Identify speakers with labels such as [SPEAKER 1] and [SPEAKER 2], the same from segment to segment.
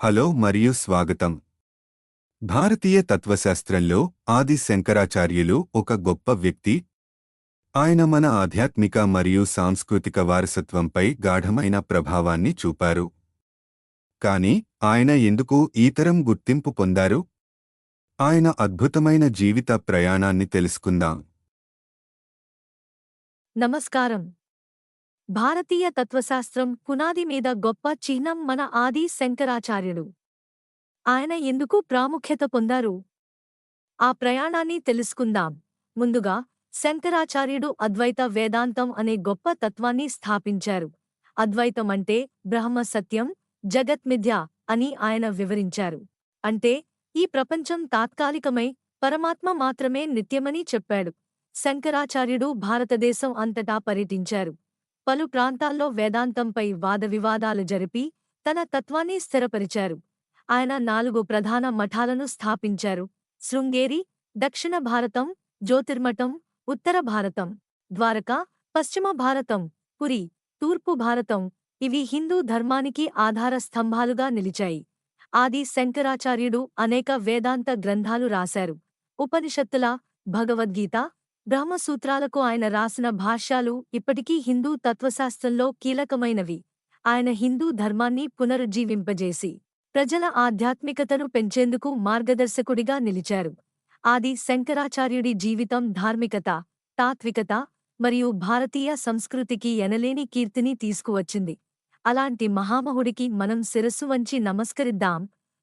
[SPEAKER 1] Hello మరియు స్వాగతం. భారతీయ తత్వశాస్త్రంలో ఆది శంకరాచార్యులు ఒక గొప్ప వ్యక్తి. ఆయన మన ఆధ్యాత్మిక మరియు సాంస్కృతిక వారసత్వంపై గాఢమైన ప్రభావాన్ని చూపారు. కాని ఆయన ఎందుకు ఈ తరం గుర్తింపు పొందారు? ఆయన అద్భుతమైన జీవిత ప్రయాణాన్ని తెలుసుకుందాం.
[SPEAKER 2] నమస్కారం. భారతీయ తత్వశాస్త్రం పునాది మీద గొప్ప చిహ్నం మన ఆది శంకరాచార్యుడు. ఆయన ఎందుకు ప్రాముఖ్యత పొందారు? ఆ ప్రయాణాన్ని తెలుసుకుందాం. ముందుగా, శంకరాచార్యుడు అద్వైత వేదాంతం అనే గొప్ప తత్వాన్ని స్థాపించారు. అద్వైతం అంటే బ్రహ్మ సత్యం, జగత్మిథ్య అని ఆయన వివరించారు. అంటే ఈ ప్రపంచం తాత్కాలికమై, పరమాత్మ మాత్రమే నిత్యమని చెప్పాడు. శంకరాచార్యుడు భారతదేశం అంతటా పర్యటించారు. పలు ప్రాంతాల్లో వేదాంతంపై వాదవివాదాలు జరిపి తన తత్వాన్ని స్థిరపరిచారు. ఆయన 4 ప్రధాన మఠాలను స్థాపించారు: శృంగేరి, దక్షిణ భారతం, జ్యోతిర్మఠం, ఉత్తర భారతం, ద్వారకా, పశ్చిమ భారతం, పురి, తూర్పు భారతం. ఇవి హిందూ ధర్మానికి ఆధార స్తంభాలుగా నిలిచాయి. ఆది శంకరాచార్యుడు అనేక వేదాంత గ్రంథాలు రాశారు. ఉపనిషత్తుల, భగవద్గీత, బ్రహ్మసూత్రాలకు ఆయన రాసిన భాష్యాలు ఇప్పటికీ హిందూ తత్వశాస్త్రంలో కీలకమైనవి. ఆయన హిందూ ధర్మాన్ని పునరుజ్జీవింపజేసి ప్రజల ఆధ్యాత్మికతను పెంచేందుకు మార్గదర్శకుడిగా నిలిచారు. ఆది శంకరాచార్యుడి జీవితం ధార్మికత, తాత్వికత మరియు భారతీయ సంస్కృతికి ఎనలేని కీర్తిని తీసుకువచ్చింది. అలాంటి మహామహుడికి మనం శిరస్సు వంచి నమస్కరిద్దాం.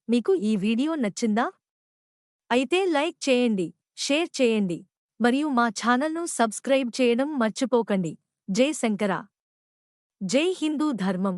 [SPEAKER 2] మీకు ఈ వీడియో నచ్చిందా? అయితే లైక్ చేయండి, షేర్ చేయండి మరియు మా ఛానల్ను సబ్స్క్రైబ్ చేయడం మర్చిపోకండి. జై శంకర! జై హిందూ ధర్మం!